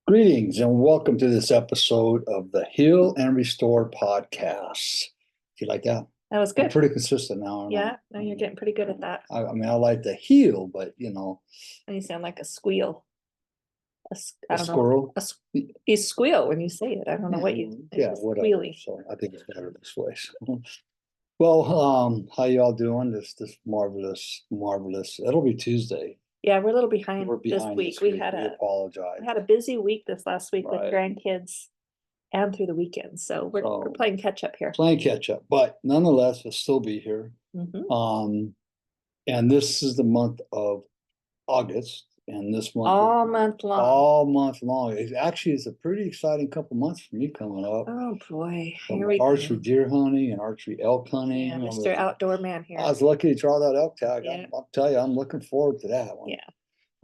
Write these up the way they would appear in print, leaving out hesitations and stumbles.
Greetings and welcome to this episode of the Heal and Restore podcast. Do you like that? That was I'm good. pretty consistent now. Aren't I? Yeah, no, you're getting pretty good at that. I mean, I like to heal, but And you sound like a squeal. I a don't know. squirrel. You squeal when you say it. I don't know what you. Yeah, It's whatever. squealy. So I think it's better this way. So. Well, how y'all doing? This marvelous. It'll be Tuesday. Yeah, we're a little behind We're this behind week. this We week. had We apologize. a busy week this last week with Right. grandkids and through the weekend. So we're playing catch up here. Playing catch up, but nonetheless, we'll still be here. Mhm. And this is the month of August, and this month All month long. all month long. It's a pretty exciting couple months for me coming up. Oh boy, From here we archery go. deer hunting and archery elk hunting. Yeah, Mr. Outdoor Man here. I was lucky to draw that elk tag. Yeah. I'll tell you, I'm looking forward to that one. Yeah.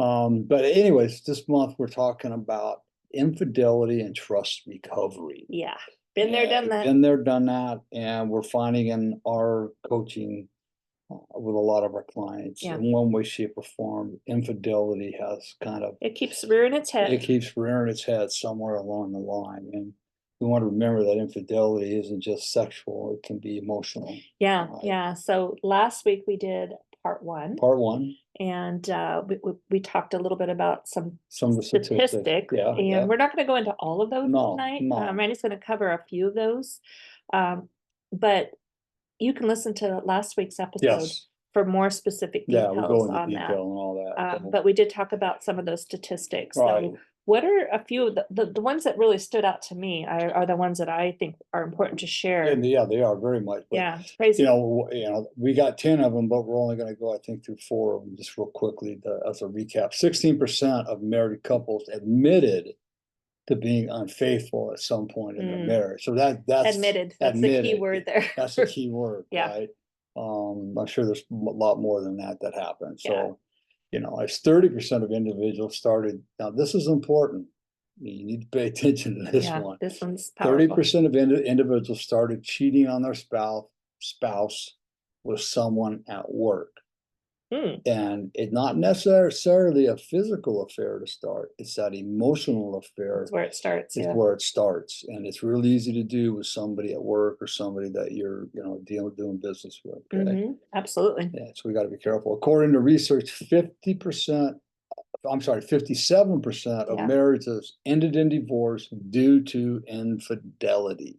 But anyways, this month we're talking about infidelity and trust recovery. Yeah. Been there, done that. Been there, done that, and we're finding in our coaching with a lot of our clients, in one way, shape, or form, infidelity has it keeps rearing its head. It keeps rearing its head somewhere along the line, and we want to remember that infidelity isn't just sexual; it can be emotional. Yeah, yeah. So last week we did part one. And we talked a little bit about some statistics. Yeah, and we're not going to go into all of those tonight. No. Randy's going to cover a few of those. But you can listen to last week's episode for more specific details we go into on detail that. and all that. But we did talk about some of those statistics. Right. So what are a few of the ones that really stood out to me are the ones that I think are important to share. And yeah, they are very much. But, yeah, it's crazy. We got 10 of them, but we're only going to go, I think, through 4 of them just real quickly as a recap. 16% of married couples admitted to being unfaithful at some point in their marriage. So that's admitted. That's the key word there. That's the key word, Yeah. right? I'm sure there's a lot more than that happens. So, as 30% of individuals started. Now, this is important. You need to pay attention to this one. This one's powerful. 30% of individuals started cheating on their spouse with someone at work. And it's not necessarily a physical affair to start. It's that emotional affair. That's where it starts. It's where it starts. And it's real easy to do with somebody at work or somebody that you're, doing business with. Okay? Absolutely. Yeah, so we got to be careful. According to research, 57% of marriages ended in divorce due to infidelity.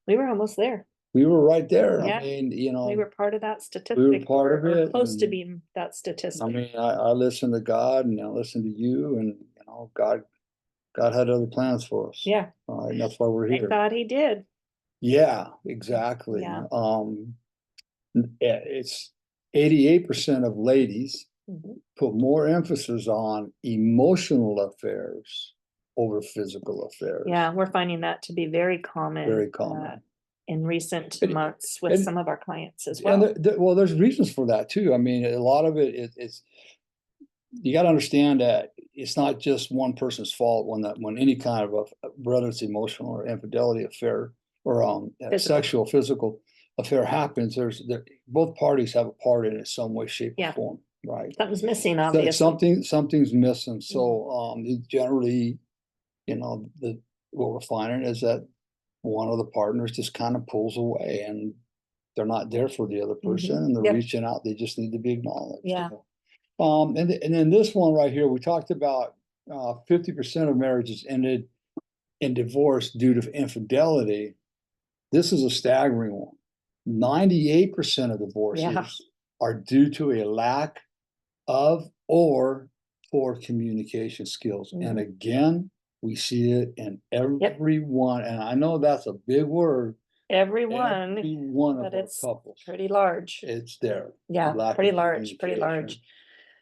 We were almost there. We were right there. Yeah. I mean, we were part of that statistic. We were part of it. Close to being that statistic. I mean, I listen to God and I listen to you, and God had other plans for us. Yeah. All right, and that's why we're here. Thank God He did. Yeah, exactly. Yeah. It's 88% of ladies put more emphasis on emotional affairs over physical affairs. Yeah, we're finding that to be very common. Very common. In recent months with some of our clients as well. And there's reasons for that too. I mean, a lot of it's you got to understand that it's not just one person's fault when any kind of whether it's emotional or infidelity affair or sexual physical affair happens. Both parties have a part in it, some way, shape, or form. Right. Something's missing, obviously. Something's missing. So generally, what we're finding is that one of the partners just kind of pulls away and they're not there for the other person and they're reaching out. They just need to be acknowledged. Yeah. And then this one right here, we talked about 50% of marriages ended in divorce due to infidelity. This is a staggering one. 98% of divorces are due to a lack of or poor communication skills. And again, we see it in everyone, and I know that's a big word. Every one of our couples. Pretty large. It's there. Yeah, pretty large.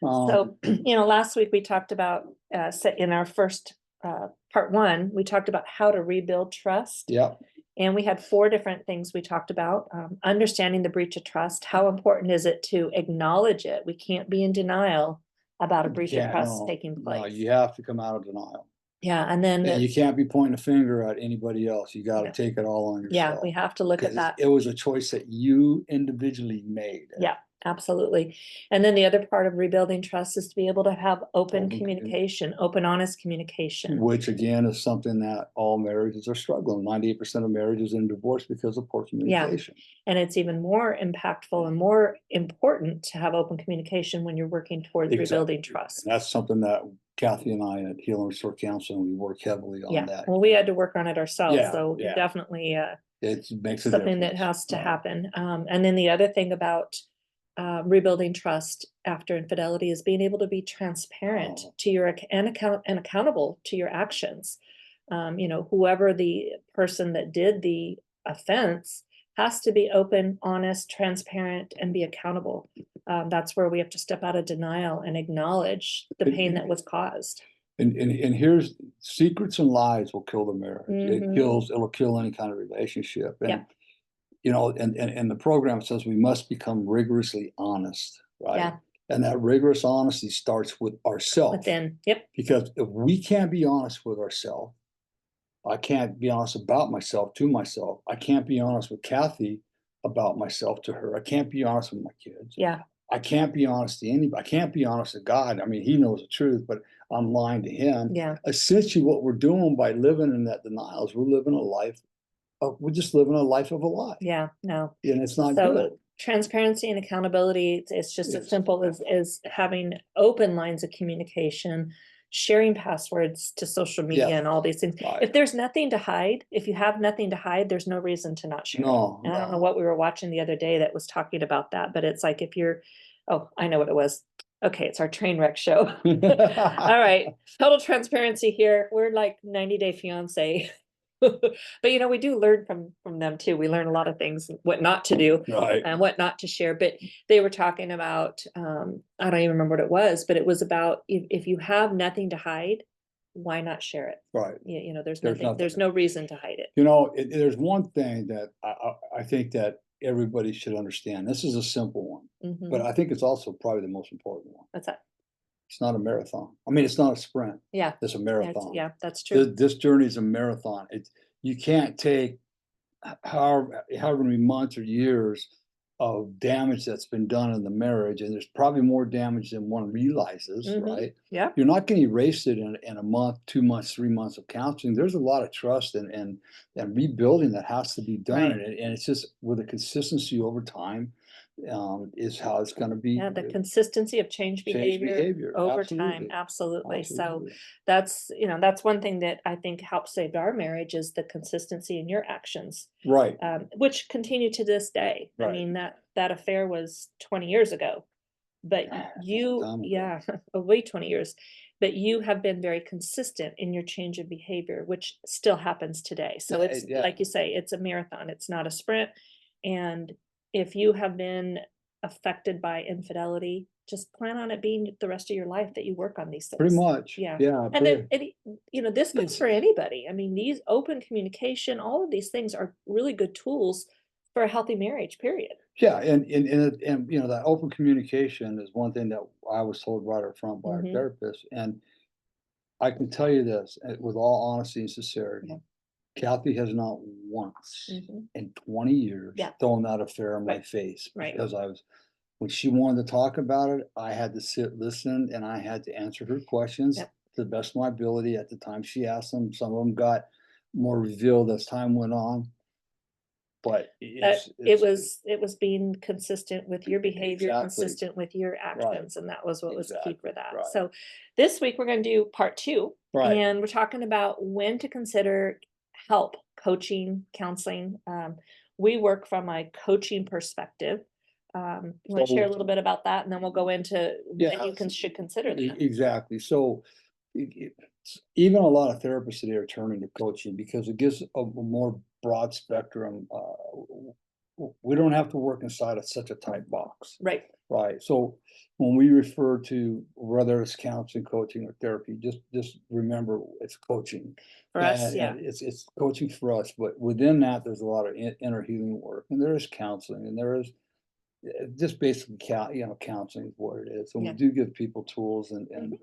So, last week we talked about in our first part one, we talked about how to rebuild trust. Yeah. And we had 4 different things we talked about. Understanding the breach of trust. How important is it to acknowledge it? We can't be in denial about a breach of trust taking place. No, you have to come out of denial. Yeah, and then you can't be pointing a finger at anybody else. You got to take it all on yourself. Yeah, we have to look at that. It was a choice that you individually made. Yeah, Absolutely. And then the other part of rebuilding trust is to be able to have open Open communication, open, honest communication. Which again is something that all marriages are struggling. 98% of marriages in divorce because of poor communication. And it's even more impactful and more important to have open communication when you're working towards rebuilding trust. And that's something that Cathy and I at Healing Restore Counseling, we work heavily on that. Well, we had to work on it ourselves, Yeah, so yeah. definitely It makes a something that difference. has to Right. happen. And then the other thing about rebuilding trust after infidelity is being able to be transparent to your and accountable to your actions. You know, whoever the person that did the offense has to be open, honest, transparent, and be accountable. That's where we have to step out of denial and acknowledge the pain that was caused. And here's secrets and lies will kill the marriage. Mhm. It'll kill any kind of relationship. And Yeah. you know, and the program says we must become rigorously honest, right? Yeah. And that rigorous honesty starts with ourselves. Within. Yep. Because if we can't be honest with ourselves, I can't be honest about myself to myself. I can't be honest with Cathy about myself to her. I can't be honest with my kids. Yeah. I can't be honest to anybody. I can't be honest to God. I mean, he knows the truth, but I'm lying to him. Yeah. Essentially, what we're doing by living in that denial is we're just living a life of a lie. Yeah. No. And it's not good. Transparency and accountability, it's just as simple as having open lines of communication, sharing passwords to social media and all these things. Right. If there's nothing to hide, if you have nothing to hide, there's no reason to not share. No, And I don't know what we were watching the other day that was talking about that, but it's like if you're, oh, I know what it was. Okay, it's our train wreck show. All right, total transparency here. We're like 90 Day Fiance. But you know, we do learn from them too. We learn a lot of things, what not to do Right. and what not to share. But they were talking about, I don't even remember what it was, but it was about if you have nothing to hide, why not share it? Right. You know, there's no reason to hide it. You know, there's one thing that I think that everybody should understand. This is a simple one, but I think it's also probably the most important one. What's that? It's not a marathon. I mean, it's not a sprint. Yeah. It's a marathon. Yeah, that's true. This journey is a marathon. You can't take however many months or years of damage that's been done in the marriage, and there's probably more damage than one realizes, right? Yeah. You're not going to erase it in a month, 2 months, 3 months of counseling. There's a lot of trust and rebuilding that has to be done, Right. and it's just with a consistency over time is how it's going to be. Yeah, the consistency of change behavior over time. Absolutely. So that's, you know, that's one thing that I think helps save our marriage is the consistency in your actions. Right. Which continue to this day. I mean, that affair was 20 years ago, but you, way 20 years, but you have been very consistent in your change of behavior, which still happens today. So it's like you say, it's a marathon, it's not a sprint. And if you have been affected by infidelity, just plan on it being the rest of your life that you work on these things. Pretty much. Yeah. Yeah. And then, you know, this goes for anybody. I mean, these open communication, all of these things are really good tools for a healthy marriage, period. Yeah. And you know, that open communication is one thing that I was told right up front by our therapist. And I can tell you this with all honesty and sincerity. Cathy has not once in 20 years thrown that affair in my face because when she wanted to talk about it, I had to sit, listen, and I had to answer her questions to the best of my ability at the time she asked them. Some of them got more revealed as time went on. But it was being consistent with your behavior, consistent with your actions, and that was what was key for that. So this week we're going to do part 2, and we're talking about when to consider help, coaching, counseling. We work from a coaching perspective. You want to share a little bit about that, and then we'll go into when you should consider that. Exactly. So even a lot of therapists today are turning to coaching because it gives a more broad spectrum. We don't have to work inside of such a tight box. Right. So when we refer to whether it's counseling, coaching, or therapy, just remember it's coaching. For us, it's coaching for us. But within that, there's a lot of inner healing work, and there is counseling, and there is just basically counseling is what it is. And we do give people tools and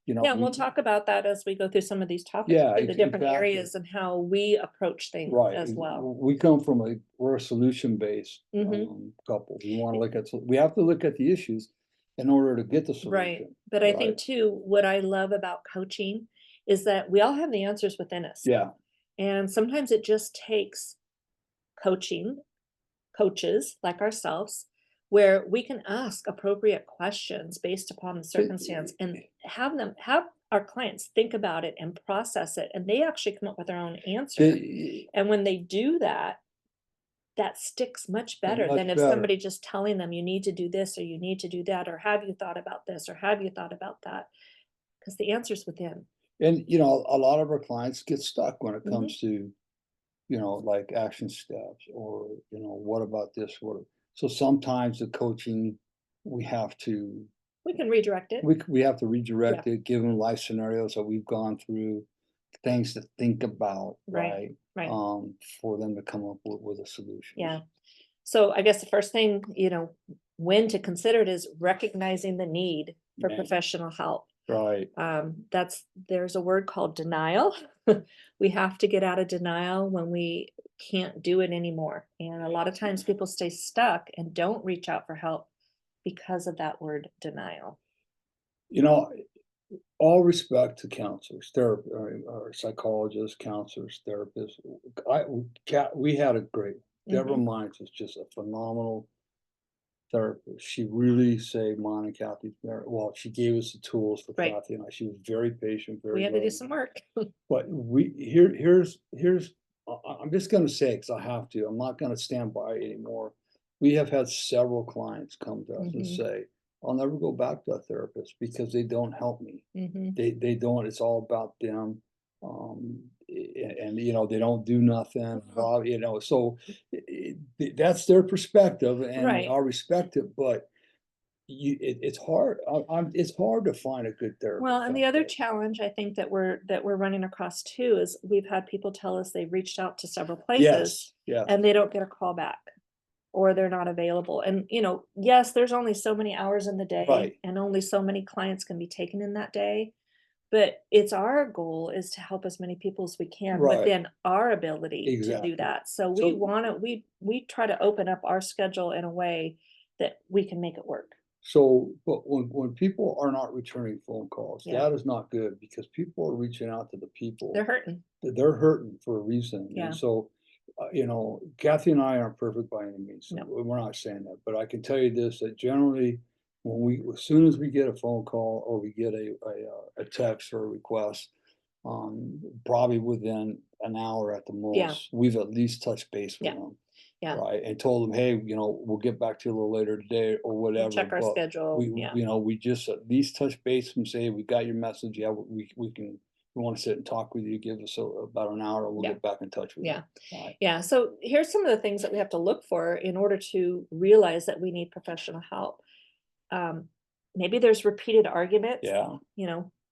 you know. Yeah, and we'll talk about that as we go through some of these topics, Yeah, too, the different exactly. areas and how we approach things Right. as well. We come from we're a solution-based Mhm. couple. We want to look at, we have to look at the issues in order to get the Right, solution. but I Right. think too, what I love about coaching is that we all have the answers within us, Yeah. and sometimes it just takes coaching coaches like ourselves, where we can ask appropriate questions based upon the circumstance and have our clients think about it and process it, and they actually come up with their own answer. They, And when they do that, that sticks much better much than if better. somebody just telling them you need to do this or you need to do that or have you thought about this or have you thought about that? Because the answer's within. And, a lot of our clients get stuck when it Mhm. comes to, like action steps or, what about this? What? So sometimes the coaching, we have to, We can redirect it. we have to Yeah, redirect it, give them life scenarios that we've gone through, things to think about, right, right? right. For them to come up with a solution. Yeah. So I guess the first thing, when to consider it is recognizing the need for Yeah. professional help. Right. There's a word called denial. We have to get out of denial when we can't do it anymore. And a lot of times people stay stuck and don't reach out for help because of that word denial. You know, all respect to counselors, or psychologists, counselors, therapists. We had a great, Deborah Mhm. Mines was just a phenomenal therapist. She really saved mine and Kathy's marriage. Well, she gave us the tools for Right. Kathy and I. She was very patient, We very had to do loving. some work. But here's I'm just gonna say it 'cause I have to. I'm not gonna stand by it anymore. We have had several clients come to us and Mhm. say, "I'll never go back to a therapist because they don't help me." Mhm. They don't, it's all about them. And, they don't do nothing, Oh, so that's their perspective and right. I respect it, but it's hard. It's hard to find a good Well, therapist and out the other there. challenge I think that we're running across too is we've had people tell us they've reached out to several places Yes, yes. and they don't get a call back or they're not available. And yes, there's only so many hours in the day Right. and only so many clients can be taken in that day, but it's our goal is to help as many people as we can Right, within our ability to do exactly. that. So we So, want to we try to open up our schedule in a way that we can make it work. but when people are not returning phone calls, Yeah. that is not good because people are reaching out to the They're people hurting. that they're hurting for a reason. And Yeah. so, Kathy and I aren't perfect by any means. So No. we're not saying that, but I can tell you this, that generally as soon as we get a phone call or we get a text or a request, probably within an hour at the Yeah. most, we've at least touched base with Yeah. them. Yeah. Right, and told them, "Hey, we'll get back to you a little later today," or We'll whatever, check our but schedule. Yeah. we just at least touch base and say, "We got your message, yeah, we wanna sit and talk with you, give us about an hour, and we'll Yeah. get back in touch with you." Yeah. Right. Yeah. So here's some of the things that we have to look for in order to realize that we need professional help. Um, Maybe there's repeated arguments, Yeah.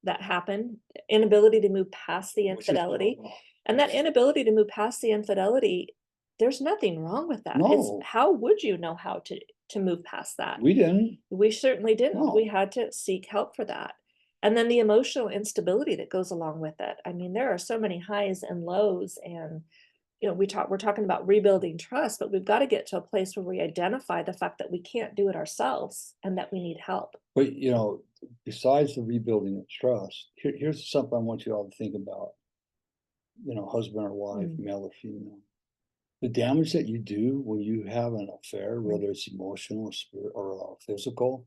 that happen, inability to move past the Which is infidelity. normal. And that inability to move past the infidelity, there's nothing wrong with that. It's No, how would you know how to move past that? we didn't. We certainly didn't. We No. had to seek help for that. And then the emotional instability that goes along with it. I mean, there are so many highs and lows and we're talking about rebuilding trust, but we've got to get to a place where we identify the fact that we can't do it ourselves and that we need help. But, besides the rebuilding of trust, here's something I want you all to think about, husband or wife, Mm, male or female. The damage that you do when you have an affair, mm. whether it's emotional or spirit or physical,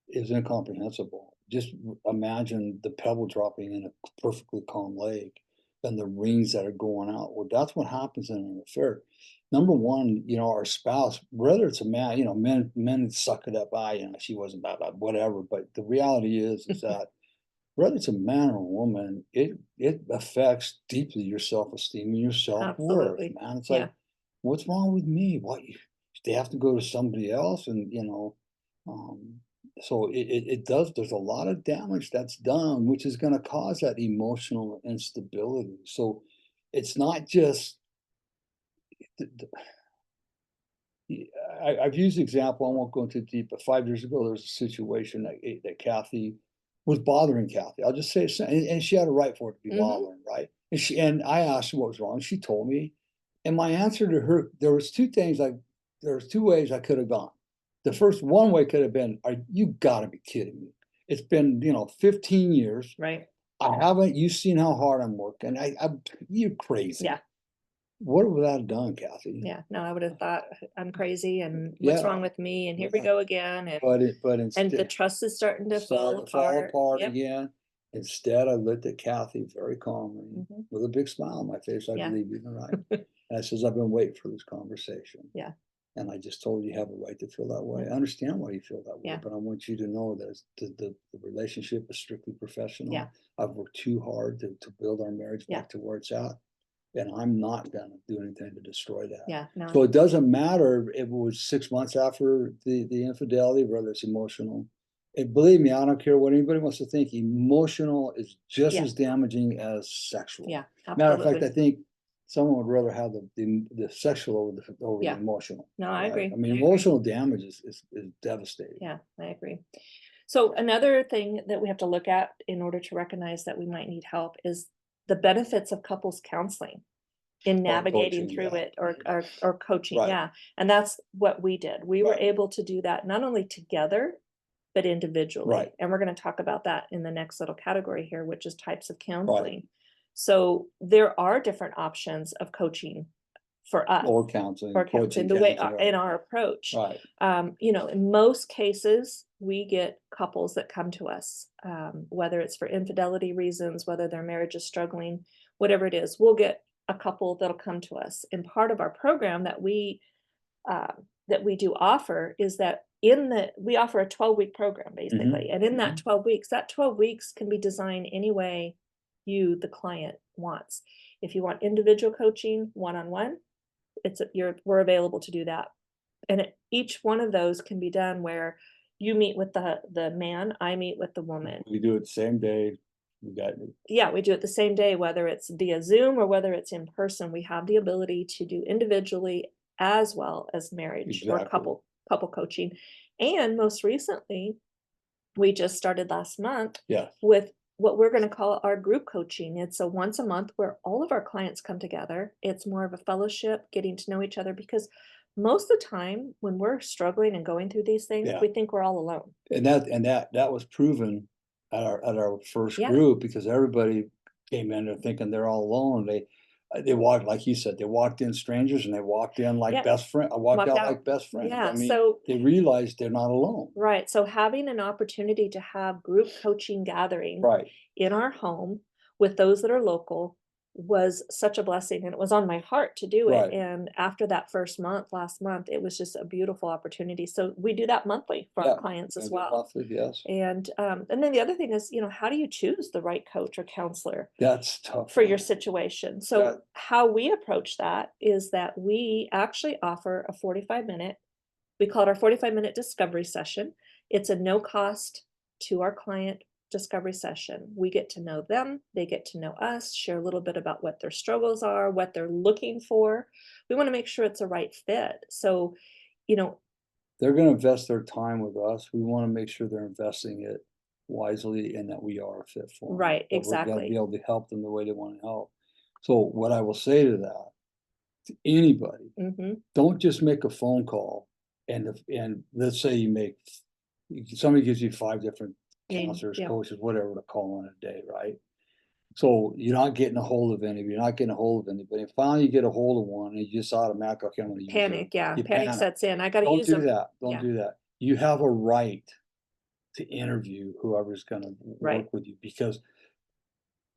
is incomprehensible. Just imagine the pebble dropping in a perfectly calm lake and the rings that are going out. Well, that's what happens in an affair. Number one, our spouse, whether it's a man, men suck it up. She wasn't bad, whatever. But the reality is that whether it's a man or a woman, it affects deeply your self-esteem and your self-worth, Absolutely. man. It's Yeah. like, what's wrong with me? What, they have to go to somebody else, and um, so it does. There's a lot of damage that's done, which is going to cause that emotional instability. So it's not just. I've used the example. I won't go into deep, but 5 years ago, there was a situation that Kathy was bothering Cathy. I'll just say it, and she had a right for it to be bothering, right? And I asked her what was wrong. She told me, and my answer to her, there was two ways I could have gone. The first one way could have been, you got to be kidding me. It's been 15 years. Right. I haven't. You've seen how hard I'm working. You're crazy. Yeah. What would that have done, Cathy? Yeah. No, I would have thought I'm crazy and what's wrong with me? And here we go again. But And the instead, trust is starting to fall fall apart. apart Yep. again. Instead, I looked at Cathy very calmly Mhm. with a big smile on my face. I Yeah. believe you, right? And I says, I've been waiting for this conversation. Yeah. And I just told you have a right to feel that way. Yeah. I understand why you feel that way, Yeah. but I want you to know that the relationship is strictly professional. Yeah. I've worked too hard to build our marriage Yeah. back to where it's at. And I'm not gonna do anything to destroy that. Yeah. No. So it doesn't matter if it was 6 months after the infidelity, whether it's emotional. And believe me, I don't care what anybody wants to think, emotional is just Yeah. as damaging as sexual. Yeah. Matter of fact, Absolutely. I think someone would rather have the sexual over the Yeah. emotional. No, I right? agree. I mean, I agree. emotional damage is devastating. Yeah, I agree. So another thing that we have to look at in order to recognize that we might need help is the benefits of couples counseling in navigating coaching, through yeah. it or coaching. Right. Yeah. And that's what we did. We were Right. able to do that not only together, but individually. Right. And we're going to talk about that in the next little category here, which is types of counseling. So there are different options of coaching for us. Or counseling, Or counseling, the way counseling, in right. our approach. Right. In most cases, we get couples that come to us, whether it's for infidelity reasons, whether their marriage is struggling, whatever it is, we'll get a couple that'll come to us. And part of our program that we do offer is that we offer a 12-week program basically. And in that 12 weeks can be designed any way you, the client, wants. If you want individual coaching, one-on-one, we're available to do that. And each one of those can be done where you meet with the man, I meet with the woman. We do it the same day. We do it the same day, whether it's via Zoom or whether it's in person. We have the ability to do individually as well as marriage or couple coaching. And most recently, we just started last month with what we're going to call our group coaching. It's a once a month where all of our clients come together. It's more of a fellowship, getting to know each other, because most of the time when we're struggling and going through these things, we think we're all alone. And that was proven at our first group, because everybody came in there thinking they're all alone. They walked, like you said, they walked in strangers and they walked in like best friend. I walked out like best friends. Yeah, I mean, so they realized they're not alone. Right. So having an opportunity to have group coaching gatherings in our home with those that are local was such a blessing, and it was on my heart to do it. And after that first month, last month, it was just a beautiful opportunity. So we do that monthly for our clients as well. Monthly, yes. And then the other thing is, how do you choose the right coach or counselor? That's tough for your situation. So how we approach that is that we actually offer a 45-minute, we call it our 45-minute discovery session. It's a no cost to our client discovery session. We get to know them, they get to know us, share a little bit about what their struggles are, what they're looking for. We want to make sure it's a right fit. So, they're going to invest their time with us. We want to make sure they're investing it wisely and that we are a fit for them. Right, We're going to exactly. be able to help them the way they want to help. So what I will say to that, to anybody, don't just make a phone call and let's say somebody gives you 5 different counselors, coaches, whatever to call on a day, right? So you're not getting a hold of anybody. And finally you get a hold of one and you just automatically, okay, I'm going to use Panic, it. panic sets in. I got to use Don't them. do that. Don't do that. You have a right to interview whoever's going to work with you, because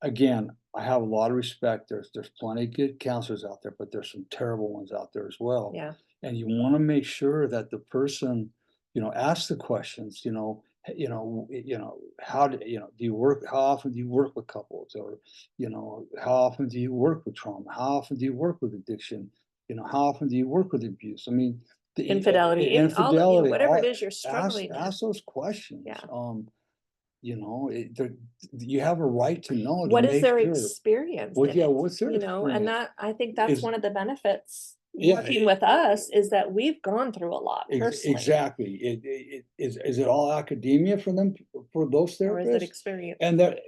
again, I have a lot of respect. There's plenty of good counselors out there, but there's some terrible ones out there as well. Yeah. And you want to make sure that the person, asks the questions, how do you work, how often do you work with couples, or, how often do you work with trauma? How often do you work with addiction? How often do you work with abuse? I mean, infidelity, infidelity, whatever it is you're struggling with. ask those questions. Yeah. You have a right to know. What is their experience? What's their experience? And I think that's one of the benefits working with us is that we've gone through a lot personally. Exactly. Is it all academia for them, for those Or is it therapists? experience? And that,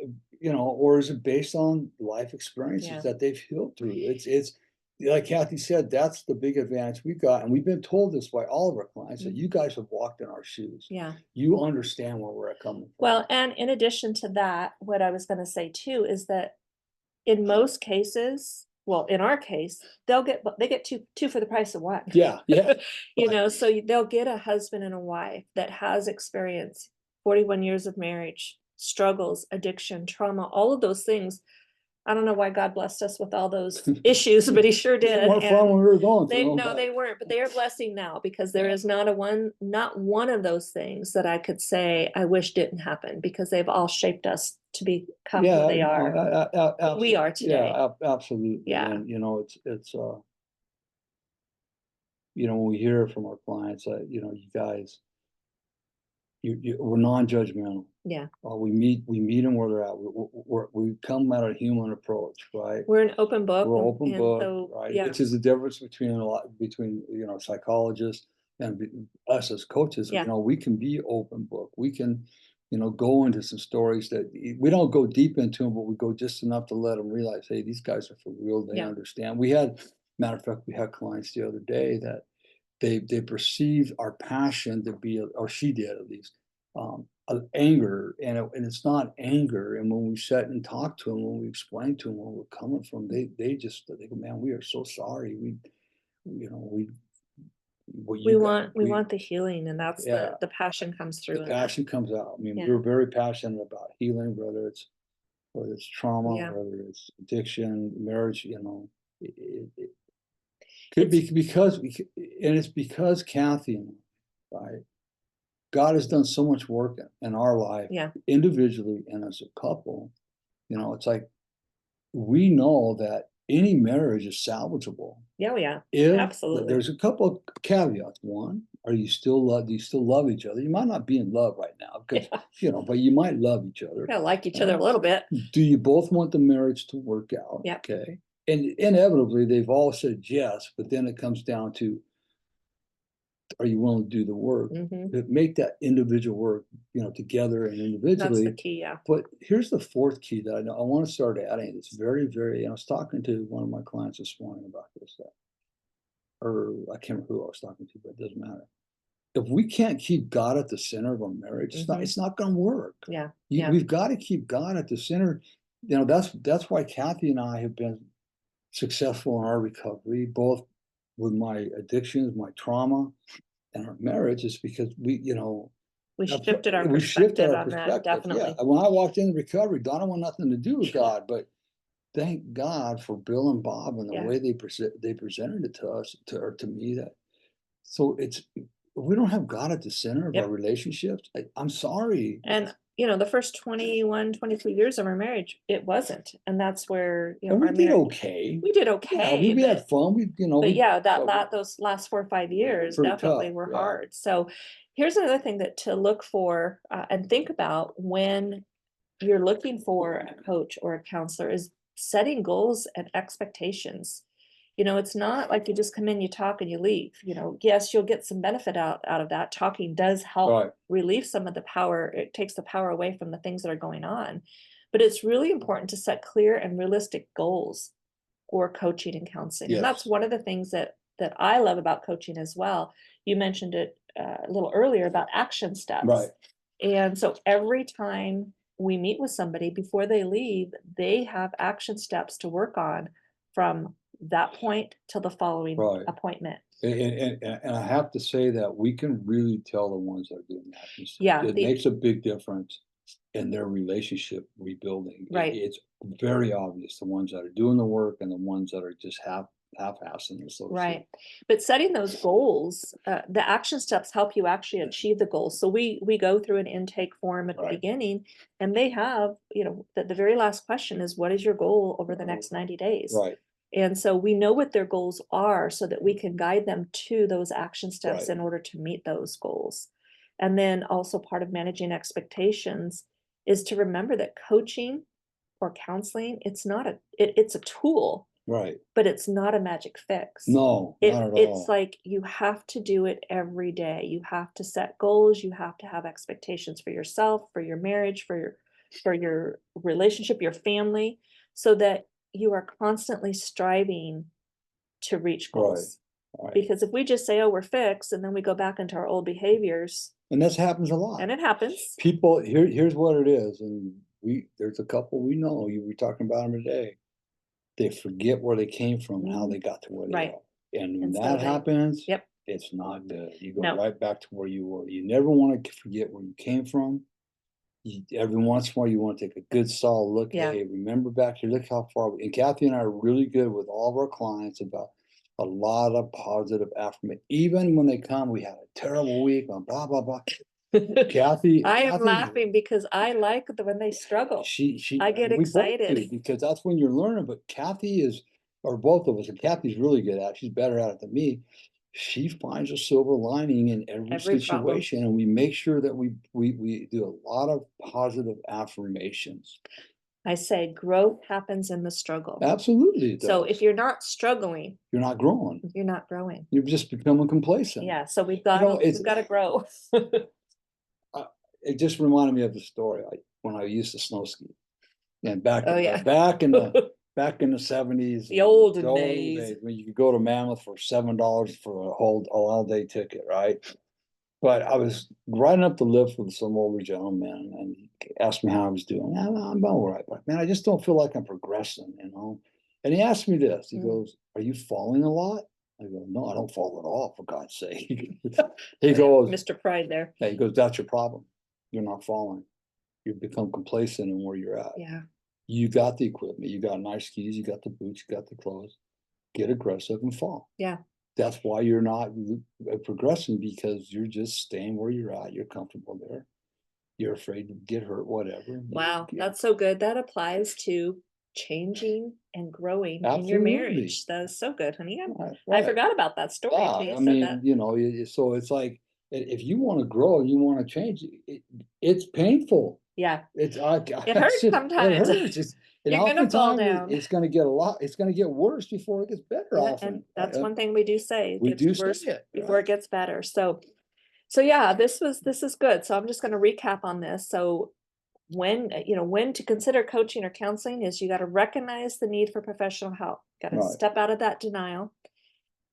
or is it based on life Yeah. experiences that they've healed through? It's like Cathy said, that's the big advantage we got. And we've been told this by all of our clients that you guys have walked in our shoes. Yeah. You understand where we're coming from. Well, and in addition to that, what I was gonna say too is that in most cases, well, in our case, they get two for the price of one. Yeah, yeah. So they'll get a husband and a wife that has experience, 41 years of marriage, struggles, addiction, trauma, all of those things. I don't know why God blessed us with all those issues, but he sure They did. weren't fun when we were going through them, No, but they weren't, but they are blessing now because there is not one of those things that I could say I wish didn't happen because they've all shaped us to become who they are. We are today. Yeah, absolutely. Yeah. And it's when we hear from our clients that, you guys, we're non-judgmental. Yeah. We meet them where they're at. We come at a human approach, right? We're an open book. We're open and book, so, right? yeah. Which is the difference between psychologists and us as coaches. Yeah. We can be open book. We can, go into some stories that we don't go deep into them, but we go just enough to let them realize, hey, these guys are for real. They understand. Matter of fact, we had clients the other day that they perceived our passion to be, or she did at least, anger, and it's not anger. And when we sat and talked to them, when we explained to them where we're coming from, they go, man, we are so sorry. We want the healing, and that's the passion comes through. The passion comes out. I mean, Yeah. we're very passionate about healing, whether it's trauma, Yeah. whether it's addiction, marriage. It could be because it's because Cathy and I, right? God has done so much work in our life, Yeah. individually and as a couple. It's like we know that any marriage is salvageable. Yeah, yeah, If absolutely. there's a couple of caveats. One, do you still love each other? You might not be in love right now because but you might love each other. Yeah, like each other a little bit. Do you both want the marriage to work out? Yeah. Okay. And inevitably they've all said yes, but then it comes down to, are you willing to do the work? Make that individual work, together and individually. That's the key, yeah. But here's the fourth key that I want to start adding. It's very, very, I was talking to one of my clients this morning about this, or I can't remember who I was talking to, but it doesn't matter. If we can't keep God at the center of our marriage, it's not going to work. Yeah. We've got to keep God at the center. That's why Cathy and I have been successful in our recovery, both with my addictions, my trauma, and our marriage, is because we shifted our perspective on that, definitely. Yeah. When I walked into recovery, Donna wanted nothing to do with God, but thank God for Bill and Bob and the way they presented it to us, to me. So we don't have God at the center of our relationships. I'm sorry. And the first 21, 22 years of our marriage, it wasn't. And that's where, and we did okay. We did okay. Yeah, we had fun. Those last 4 or 5 years definitely were hard. So here's another thing that to look for and think about when you're looking for a coach or a counselor is setting goals and expectations. It's not like you just come in, you talk, and you leave. Yes, you'll get some benefit out of that. Talking does help relieve some of the power. It takes the power away from the things that are going on. But it's really important to set clear and realistic goals for coaching and counseling. Yes. And that's one of the things that I love about coaching as well. You mentioned it a little earlier about action steps. Right. And so every time we meet with somebody, before they leave, they have action steps to work on from that point till the following appointment. And I have to say that we can really tell the ones that are doing that. It makes a big difference in their relationship rebuilding. Right. It's very obvious, the ones that are doing the work and the ones that are just half-assing it. Right. But setting those goals, the action steps help you actually achieve the goals. So we go through an intake form at the beginning, and they have, the very last question is, what is your goal over the next 90 days? Right. And so we know what their goals are so that we can guide them to those action steps in order to meet those goals. And then also part of managing expectations is to remember that coaching or counseling, it's a tool. Right. but it's not a magic fix. No, not at It's all. like you have to do it every day. You have to set goals. You have to have expectations for yourself, for your marriage, for your relationship, your family, so that you are constantly striving to reach Right. goals. Right. Because if we just say, "Oh, we're fixed," and then we go back into our old behaviors, And this happens a lot. and it happens. People, here's what it is, and there's a couple we know, you were talking about them today. They forget where they came from and how they got to where they Right. are. And when And so that they happens, Yep. it's not good. You go No. right back to where you were. You never want to forget where you came from. Every once in a while, you want to take a good solid look. Yeah. Hey, remember back here, look how far and Kathy and I are really good with all of our clients about a lot of positive affirmation. Even when they come, we had a terrible week on blah, blah, blah. Kathy, I am laughing because I like when they struggle. I get we both do, excited. because that's when you're learning, but Kathy is, or both of us, and Kathy's really good at it, she's better at it than me. She finds a silver lining in every Every problem. situation, and we make sure that we do a lot of positive affirmations. I say growth happens in the struggle. Absolutely, it So does. if you're not struggling, You're not growing. you're not growing. You're just becoming complacent. Yeah, so we've know, it's- got to grow. It just reminded me of the story when I used to snow ski. And Oh, yeah. back in the back in the 70s, The olden days. when you could go to Mammoth for $7 for a all-day ticket, right? But I was riding up the lift with some older gentleman, and he asked me how I was doing. I'm all right, but man, I just don't feel like I'm progressing, you know? And he asked me this. He goes, "Are you falling a lot?" I go, "No, I don't fall at all, for God's sake." He goes, Mr. Pride there. yeah, he goes, "That's your problem. You're not falling. You've become complacent in where you're at. Yeah. You got the equipment, you got nice skis, you got the boots, you got the clothes. Get aggressive and fall." Yeah. That's why you're not progressing, because you're just staying where you're at. You're comfortable there. You're afraid to get hurt, whatever. Wow, that's so good. That applies to changing and growing in your Absolutely. marriage. That is so good, honey. Right, I right. forgot about that story Yeah, until you I said that. mean, you know, so it's like, if you want to grow and you want to change, it's painful. Yeah. It hurts It sometimes. hurts. And You're gonna fall oftentimes down. it's going to get it's going to get worse before it gets better. Yeah, Often, and that's one thing we do say. It we gets do say worse it before it gets better. So yeah, this is good. So I'm just going to recap on this. So when to consider coaching or counseling is you got to recognize the need for professional help. Got to Right. step out of that denial.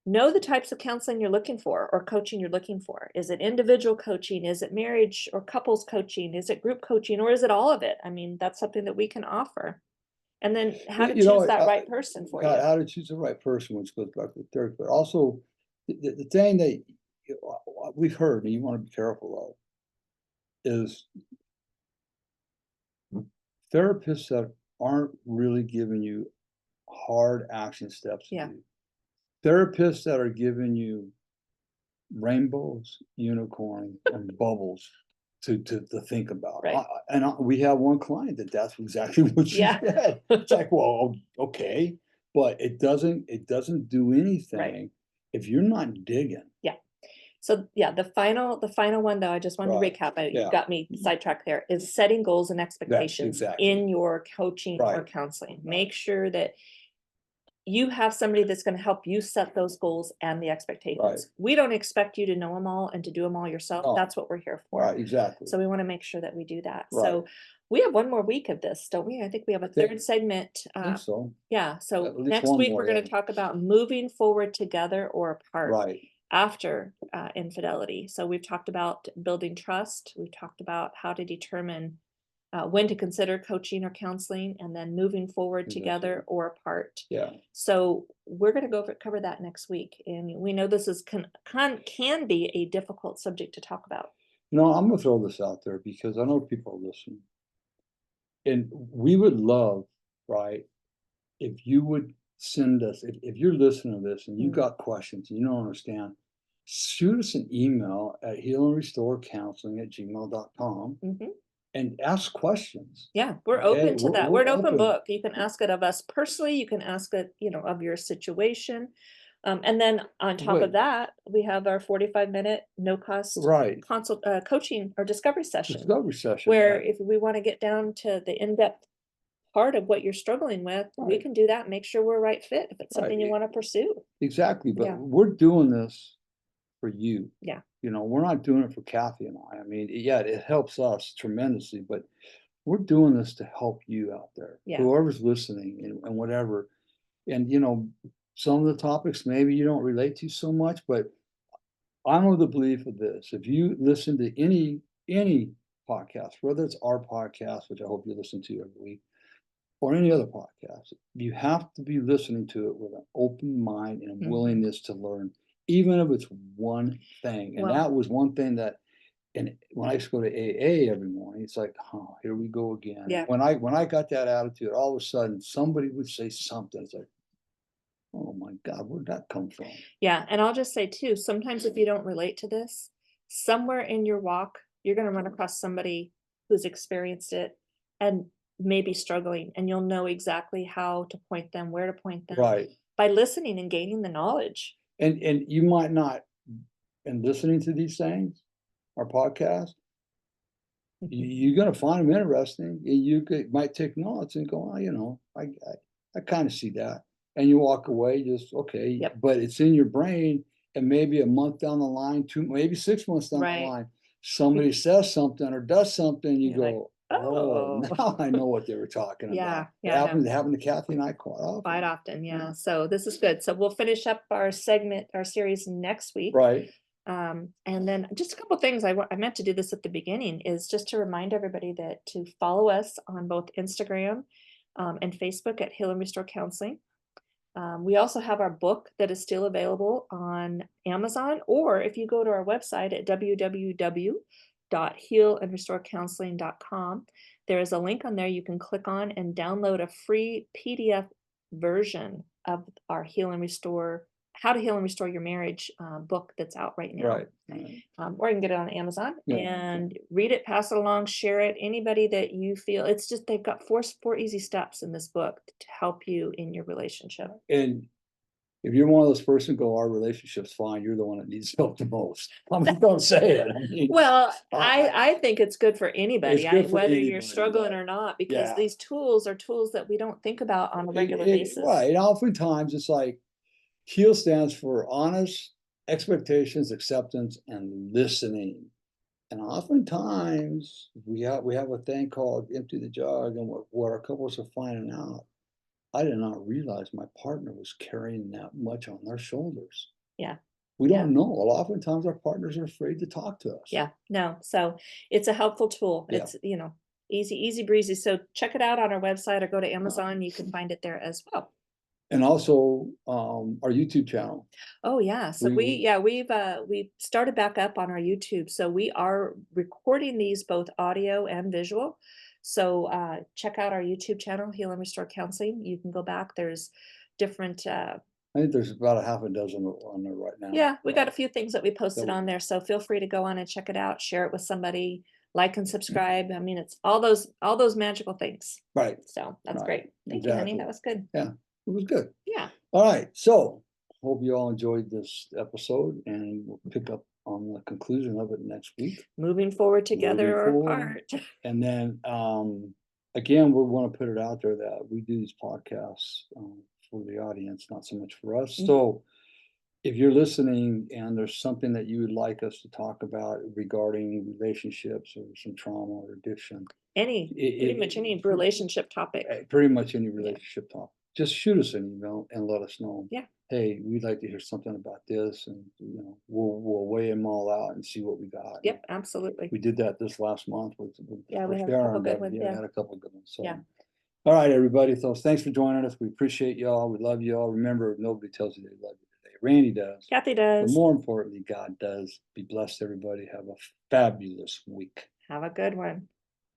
Know the types of counseling you're looking for or coaching you're looking for. Is it individual coaching? Is it marriage or couples coaching? Is it group coaching, or is it all of it? I mean, that's something that we can offer. And then how to choose that right person for you. How to choose the right person, which goes back to the third, but also the thing that we've heard, and you want to be careful of, is therapists that aren't really giving you hard action steps to Yeah. do. Therapists that are giving you rainbows, unicorn, and bubbles to think about. Right. We have one client that's exactly what she Yeah. said. It's like, well, okay, but it doesn't do anything Right. if you're not digging. Yeah. So yeah, the final one though, I just wanted Right. to recap. You Yeah. got me sidetracked there. Is setting goals and expectations exactly. in your coaching or Right. counseling. Make sure that you have somebody that's going to help you set those goals and the expectations. Right. We don't expect you to know them all and to do them all yourself. No. That's what we're here for. Right, exactly. So we want to make sure that we do that. Right. So we have one more week of this, don't we? I think we have a third segment. I think so. Yeah. So At least next one week more, we're going yeah. to talk about moving forward together or apart. Right. After infidelity. So we've talked about building trust. We've talked about how to determine when to consider coaching or counseling, and then moving forward together or apart. Yeah. So we're going to cover that next week. And we know this is can be a difficult subject to talk about. No, I'm gonna throw this out there because I know people are listening. And we would love, right, if you would send us, if you're listening to this and you got questions and you don't understand, shoot us an email at healingrestorecounseling@gmail.com and ask questions. Yeah, we're open to that. We're an open book. You can ask it of us personally. You can ask it, of your situation. And then on top of that, we have our 45-minute no cost coaching or discovery session. Discovery session. Where if we want to get down to the in-depth part of what you're struggling with, we Right. can do that, make sure we're a right fit if it's something Right. you want to pursue. Exactly. But Yeah. we're doing this for you. Yeah. You know, we're not doing it for Cathy and I. I mean, yeah, it helps us tremendously, but we're doing this to help you out there, Yeah. whoever's listening and whatever. And, you know, some of the topics maybe you don't relate to so much, but I'm of the belief of this. If you listen to any podcast, whether it's our podcast, which I hope you listen to every week, or any other podcast, you have to be listening to it with an open mind and willingness to learn, even if it's one thing. And Well, that was one thing that, and when I used to go to AA every morning, it's like, oh, here we go again. Yeah. When I got that attitude, all of a sudden somebody would say something. It's like, oh my God, where'd that come from? Yeah, and I'll just say too, sometimes if you don't relate to this, somewhere in your walk, you're going to run across somebody who's experienced it and maybe struggling, and you'll know exactly how to point them, where to point them Right. by listening and gaining the knowledge. And you might not, in listening to these things, our podcast, you're going to find them interesting. You might take notes and go, oh, you know, I kind of see that. And you walk away just, okay, Yep. but it's in your brain. And maybe a month down the line, maybe 6 months down the line, somebody says something or does something, you go, like, oh, now I know what they were talking Yeah, about. yeah, It happened to Cathy and I quite often. yeah. Yeah. So this is good. So we'll finish up our series next week. Right. And then just a couple things I meant to do this at the beginning is just to remind everybody that to follow us on both Instagram and Facebook at Heal and Restore Counseling. We also have our book that is still available on Amazon, or if you go to our website at www.healandrestorecounseling.com, there is a link on there you can click on and download a free PDF version of our How to Heal and Restore Your Marriage book that's out right now. Right. Or you can get it on Amazon Yeah. and read it, pass it along, share it. Anybody that you feel, it's just, they've got four easy steps in this book to help you in your relationship. And if you're one of those person go, our relationship's fine, you're the one that needs help the most. I mean, don't say it. I mean, Well, I think it's good for anybody, good for whether you're anybody, struggling right. or not, because Yeah. these tools are tools that we don't think about on a regular basis. Right. And oftentimes it's like HEAL stands for honest expectations, acceptance, and listening. And oftentimes we have a thing called empty the jug, and what our couples are finding out. I did not realize my partner was carrying that much on their shoulders. Yeah. We don't know. Oftentimes our partners are afraid to talk to us. Yeah, no. So it's a helpful tool. Yeah. It's, easy breezy. So check it out on our website or go to Amazon. You can find it there as well. And also our YouTube channel. Oh yeah. So we've started back up on our YouTube. So we are recording these both audio and visual. So check out our YouTube channel, Heal and Restore Counseling. You can go back. There's different I think there's about a half a dozen on there right now. Yeah, we got a few things that we posted on there. So feel free to go on and check it out, share it with somebody, like and subscribe. I mean, it's all those magical things. Right. So that's great. Thank you, honey. That was good. Yeah, it was good. Yeah. All right. So hope you all enjoyed this episode, and we'll pick up on the conclusion of it next week. Moving forward together or apart. And then again, we want to put it out there that we do these podcasts for the audience, not so much for us. So if you're listening and there's something that you would like us to talk about regarding relationships or some trauma or addiction, pretty much any relationship topic, topic, just shoot us an email and let us know. Yeah. Hey, we'd like to hear something about this, and we'll weigh them all out and see what we got. Yep, absolutely. We did that this last month with we had a couple good ones. We had a couple good ones. So. Yeah. All right, everybody. So thanks for joining us. We appreciate y'all. We love y'all. Remember, nobody tells you they love you today. Randy does. Cathy does. But more importantly, God does. Be blessed, everybody. Have a fabulous week. Have a good one.